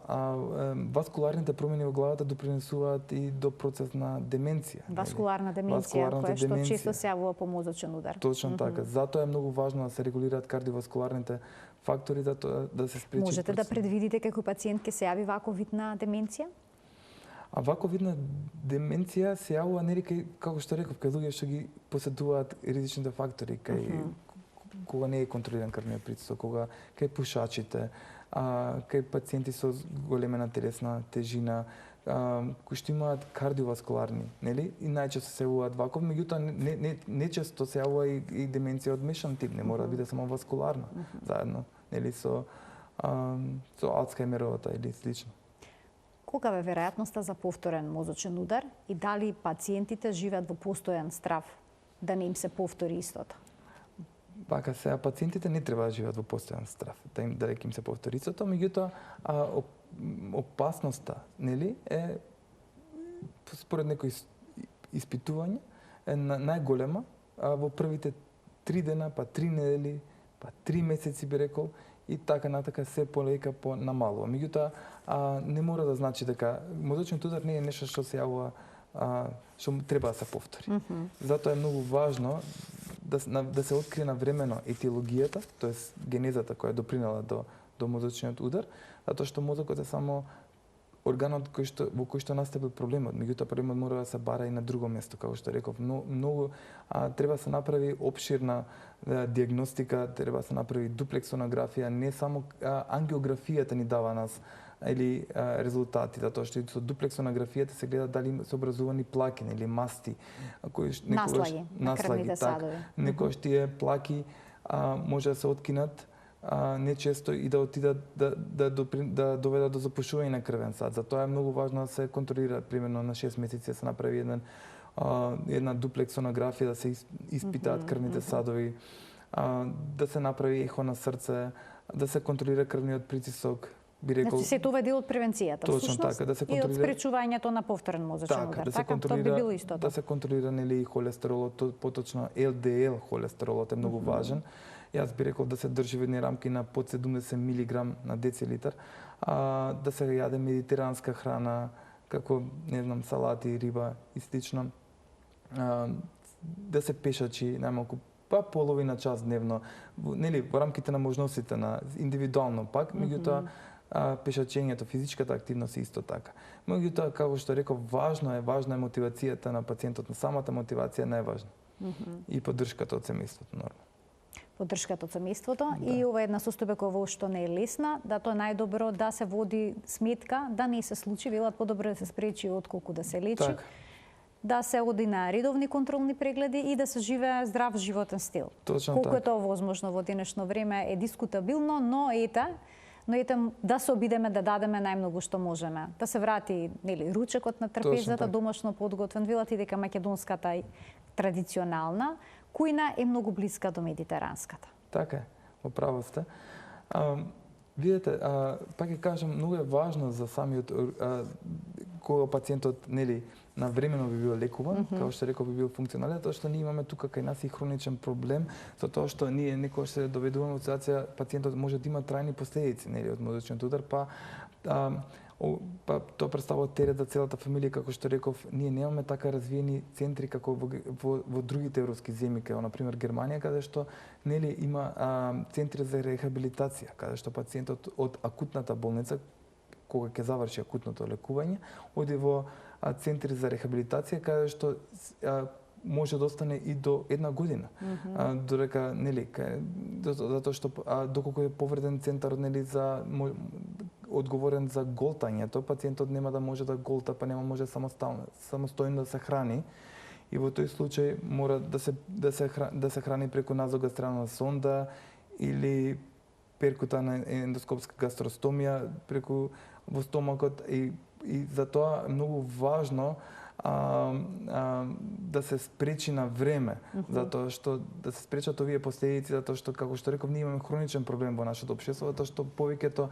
васкуларните промени во главата допринесуваат и до процес на деменција. Васкуларна деменција, која што често се јавува по мозочен удар. Точно така. Затоа е многу важно да се регулираат кардиоваскуларните фактори, да се спречи. Можете да предвидите како пациент ќе се јави ваков вид на деменција? Ваков вид на деменција се јавува нели како што реков, кај луѓе што ги посетуваат ризичните фактори, кога не е контролиран крвниот притисок, кога кај пушачите, кај пациенти со големена телесна тежина, кои што имаат кардиоваскуларни, нели? И најчесто се јавуваат ваков, меѓутоа нечесто се јавува и деменција од мешан тип, не мора да биде само васкуларна, заедно, нели со Алцхајмеровата или слично. Колка е веројатноста за повторен мозочен удар и дали пациентите живеат во постојан страв да не им се повтори истото? Вака сега пациентите не треба да живеат во постојан страв, да им се повтори истото, меѓутоа опасноста, нели, е според некои испитувања е најголема во првите 3 дена, па 3 недели, па 3 месеци би рекол, и така натака се полека намалува. Меѓутоа не мора да значи дека мозочниот удар не е нешто што се јавува што треба да се повтори. Затоа е многу важно да се открие навремено етиологијата, тоест генезата која допринела до мозочниот удар, затоа што мозокот е само органот во кој што настапил проблемот. Меѓутоа проблемот мора да се бара и на друго место, како што реков. Многу треба да се направи опширна диагностика, треба да се направи дуплексонографија, не само ангиографијата ни дава нас или резултати, затоа што со дуплексонографијата се гледа дали се образувани плаки или масти, наслаги на крвните садови. Некогаш тие плаки може да се откинат нечесто и да отидат да доведат до запушување на крвен сад. Затоа е многу важно да се контролира, примерно на 6 месеци да се направи една дуплексонографија, да се испитаат крвните садови, да се направи ехо на срце, да се контролира крвниот притисок, би рекол... Значи сето ова е дел од превенцијата, Точно всушност, така, да се и од контролира... спречувањето на повторен мозочен удар. да се Така, тоа би било истото. Да се контролира нели холестеролот, поточно ЛДЛ холестеролот е многу важен. Јас би рекол да се држи во едни рамки на под 70 милиграм на децилитар, да се јаде медитеранска храна, како, не знам, салати, риба и слично, да се пешачи најмалку па половина час дневно, нели во рамките на можностите на индивидуално пак, меѓутоа пешачењето, физичката активност е исто така. Меѓутоа, како што реков, важна е мотивацијата на пациентот, на самата мотивација е најважна. И поддршката од семејството, нормално. Поддршката од семејството и ова е една состојба во што не е лесна, да тоа е најдобро да се води сметка, да не се случи, велат подобро да се спречи отколку да се лечи. Так. Да се оди на редовни контролни прегледи и да се живее здрав животен стил. Точно колку е така. тоа возможно во денешно време е дискутабилно, но ете да се обидеме да дадеме најмногу што можеме. Да се врати, нели, ручекот на трпезата, домашно подготвен, велат и дека македонската традиционална кујна е многу блиска до медитеранската. Така е, управо сте. Видете, пак ќе кажам, многу е важно за самиот кога пациентот, нели, навремено би бил лекуван, како што реков, би бил функционален, тоа што ние имаме тука кај нас и хроничен проблем, со тоа што ние некогаш се доведуваме во ситуација пациентот може да има трајни последици, нели, од мозочниот удар, па тоа представува терет за целата фамилија, како што реков, ние немаме така развиени центри како во другите европски земји, како на пример Германија, каде што нели има центри за рехабилитација, каде што пациентот од акутната болница, кога ќе заврши акутното лекување, оди во центри за рехабилитација, каде што може да остане и до 1 година. Додека, нели, затоа што доколку е повреден центарот, нели, за одговорен за голтањето, пациентот нема да може да голта, па нема може самостојно да се храни. И во тој случај мора да се храни преку назогастрална сонда или перкутана ендоскопска гастростомија преку во стомакот и затоа е многу важно да се спречи на време, затоа што да се спречат овие последици, затоа што, како што реков, ние имаме хроничен проблем во нашето општество, затоа што повеќето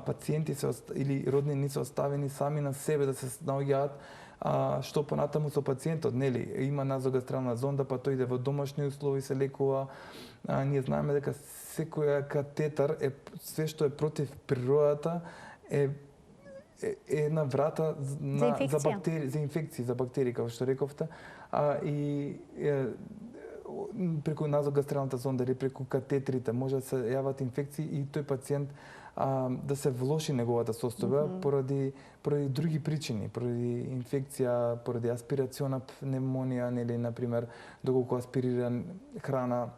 пациенти или роднини се оставени сами на себе да се наоѓаат што понатаму со пациентот, нели, има назогастрална зонда, па тој иде во домашни услови, се лекува. Ние знаеме дека секоја катетар е све што е против природата е една врата за бактерии, за инфекции, за бактерии, како што рековте, и преку назогастралната зонда или преку катетрите може да се јават инфекции и тој пациент да се влоши неговата состојба поради други причини, поради инфекција, поради аспирациона пневмонија, нели, например, доколку аспирира храна,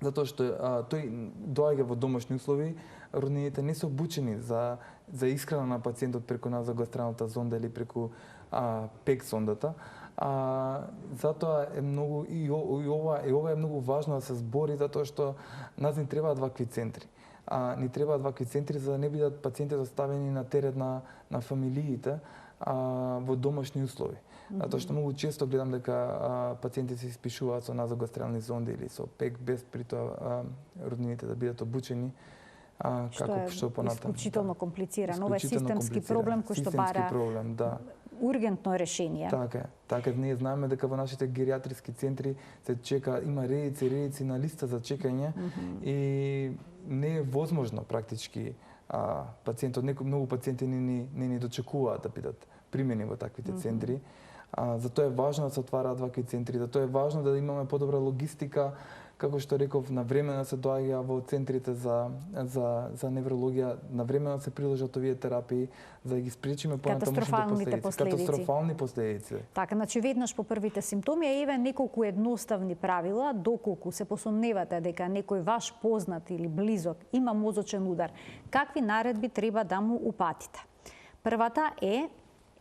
затоа што тој доаѓа во домашни услови, роднините не се обучени за исхрана на пациентот преку назогастралната зонда или преку пек сондата. Затоа е многу и ова е многу важно да се збори, затоа што нас ни требаат вакви центри. Ни требаат вакви центри за да не бидат пациентите оставени на терет на фамилиите во домашни услови. Затоа што многу често гледам дека пациенти се испишуваат со назогастрални зонди или со пек без при тоа роднините да бидат обучени што е исклучително комплицирано. Ова е системски проблем кој што бара ургентно решение. Така, ние знаеме дека во нашите гериатриски центри се чека, има редици на листа за чекање и не е возможно практички пациентот, многу пациенти не ни дочекуваат да бидат примени во таквите центри. Затоа е важно да се отвараат вакви центри, затоа е важно да имаме подобра логистика, како што реков, на време да се доаѓа во центрите за неврологија, на време да се приложат овие терапии, за да ги спречиме понатамошните последици. Катастрофални последици. Така, значи веднаш по првите симптоми, еве неколку едноставни правила, доколку се посомневате дека некој ваш познат или близок има мозочен удар, какви наредби треба да му упатите? Првата е,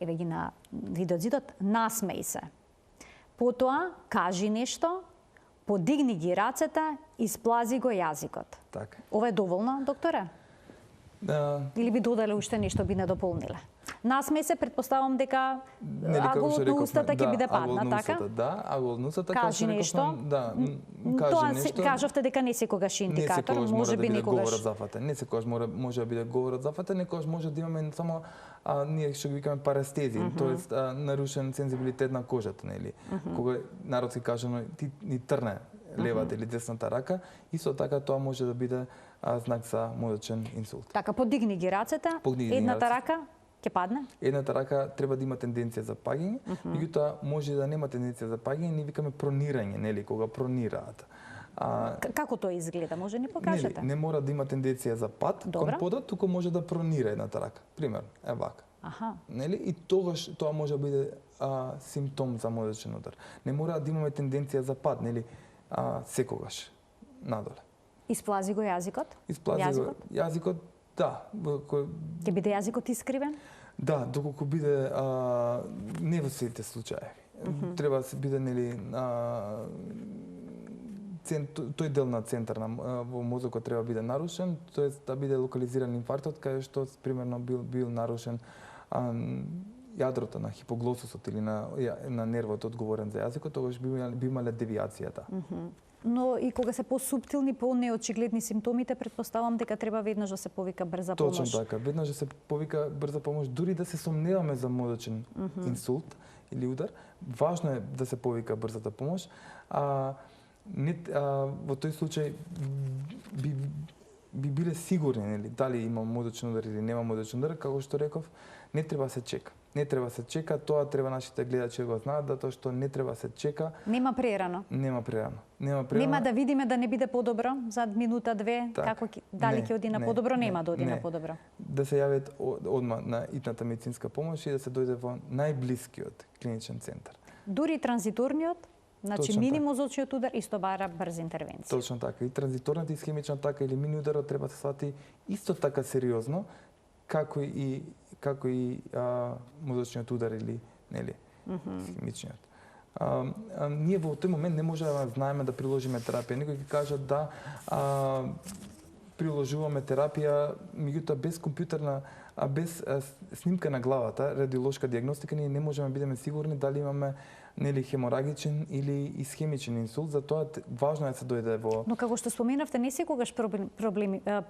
еве ги на видеозидот, насмеј се. Потоа, кажи нешто, подигни ги рацете и сплази го јазикот. Така. Ова е доволно, докторе? Или би додале уште нешто, би не дополниле? Насмеј се, претпоставам дека Нели, како агулот што на рековме, устата ќе биде агул падна, на така? устата, да, агул на устата, Кажи како што нешто. рековме, да, кажи Тоа нешто. кажавте дека не секогаш е Не индикатор, секогаш може мора да би биде некогаш. говорот зафатен. Не секогаш може да биде говорот зафатен, некогаш може да имаме само ние што ги викаме парестезија, тоест нарушен сензибилитет на кожата, нели? Кога народски кажано ти ни трне левата или десната рака, исто така тоа може да биде знак за мозочен инсулт. Така, подигни ги рацете, едната рака ќе падне? Едната рака треба да има тенденција за паѓање, меѓутоа може да нема тенденција за паѓање, ние викаме пронирање, нели, кога пронираат. Како тоа изгледа? Може ни покажете? Не мора да има тенденција за пад кон подот, туку може да пронира едната рака. Пример, е вака. Аха. Нели? И тогаш тоа може да биде симптом за мозочен удар. Не мора да имаме тенденција за пад, нели? Секогаш надоле. Исплази го јазикот? Исплази го јазикот, да. Ќе биде јазикот искривен? Да, доколку биде не во сите случаи. Треба да се биде, нели, тој дел на центар во мозокот треба да биде нарушен, тоест да биде локализиран инфарктот, каде што примерно бил нарушен јадрото на хипоглосусот или на нервот одговорен за јазикот, тогаш би имале девијацијата. Но и кога се посуптилни, по-неочигледни симптомите, претпоставам дека треба веднаш да се повика брза помош. Точно така, веднаш да се повика брза помош, дури да се сомневаме за мозочен инсулт или удар, важно е да се повика брзата помош. Во тој случај би биле сигурни, нели, дали има мозочен удар или нема мозочен удар, како што реков, не треба да се чека. Не треба да се чека, тоа треба нашите гледачи да го знаат, затоа што не треба да се чека. Нема прерано. Нема прерано. Нема да видиме да не биде подобро за минута, две, како дали ќе оди на подобро, нема да оди на подобро. Да се јават одма на итната медицинска помош и да се дојде во најблискиот клиничен центар. Дури транзиторниот, значи мини мозочниот удар исто бара брза интервенција. Точно така. И транзиторната исхемична атака или мини ударот треба да се свати исто така сериозно како и мозочниот удар или, нели, исхемичниот. Ние во тој момент не можеме да знаеме да приложиме терапија. Некои ќе кажат да приложуваме терапија, меѓутоа без компјутерна, без снимка на главата, радиолошка диагностика, ние не можеме да бидеме сигурни дали имаме, нели, хеморагичен или исхемичен инсулт, затоа важно е да се дојде во... Но како што споменавте, не секогаш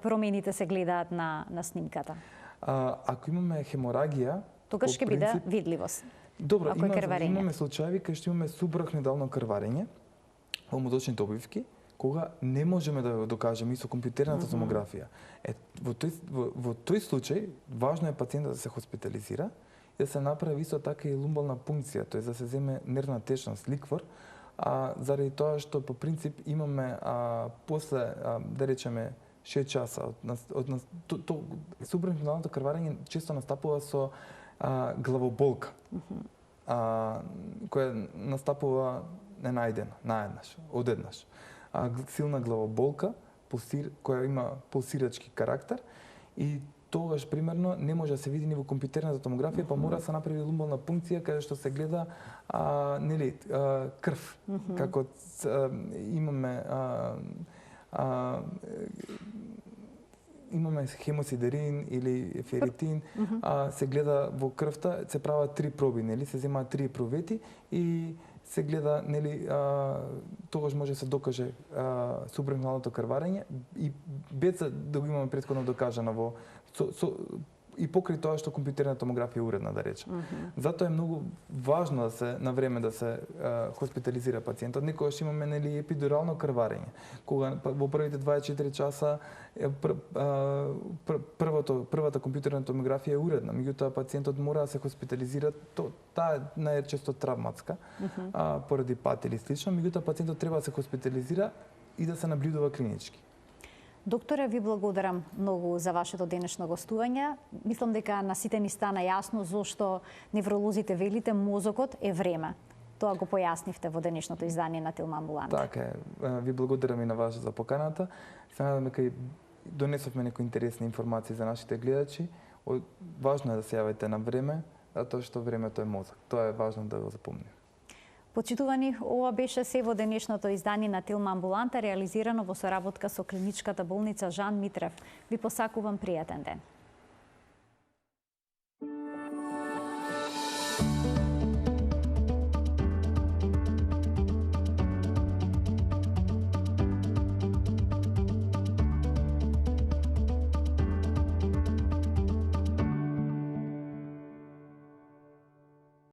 промените се гледаат на снимката. Ако имаме хеморагија, тогаш ќе биде видливост. Добро, имаме случаи кај што имаме субарахноидално крварење во мозочните обвивки, кога не можеме да го докажеме и со компјутерната томографија. Во тој случај важно е пациентот да се хоспитализира и да се направи исто така и лумбална пункција, тоест да се земе нервна течност, ликвор, заради тоа што по принцип имаме после да речеме 6 часа од субарахноидалното крварење често настапува со главоболка, која настапува наеднаш, одеднаш. Силна главоболка, која има пулсирачки карактер и тогаш примерно не може да се види ни во компјутерната томографија, па мора да се направи лумбална пункција каде што се гледа нели крв, како имаме хемосидерин или феритин, се гледа во крвта, се прават 3 проби, нели, се земаат 3 провети и се гледа, нели, тогаш може да се докаже субарахноидалното крварење и без да го имаме претходно докажано и покрај тоа што компјутерната томографија е уредна, да речем. Затоа е многу важно да се на време да се хоспитализира пациентот. Некогаш имаме, нели, епидурално крварење, кога во првите 24 часа првата компјутерна томографија е уредна, меѓутоа пациентот мора да се хоспитализира, таа е најчесто травматска, поради пат или слично, меѓутоа пациентот треба да се хоспитализира и да се наблюдува клинички. Докторе, ви благодарам многу за вашето денешно гостување. Мислам дека на сите ни стана јасно зошто невролозите велите мозокот е време. Тоа го појаснивте во денешното издание на Тилма Амбуланта. Така е. Ви благодарам и на вас за поканата. Се надам дека донесовме некои интересни информации за нашите гледачи. Важно е да се јавите на време, затоа што времето е мозок. Тоа е важно да го запомним. Почитувани, ова беше се во денешното издание на Тилма Амбуланта, реализирано во соработка со клиничката болница Жан Митрев. Ви посакувам пријатен ден.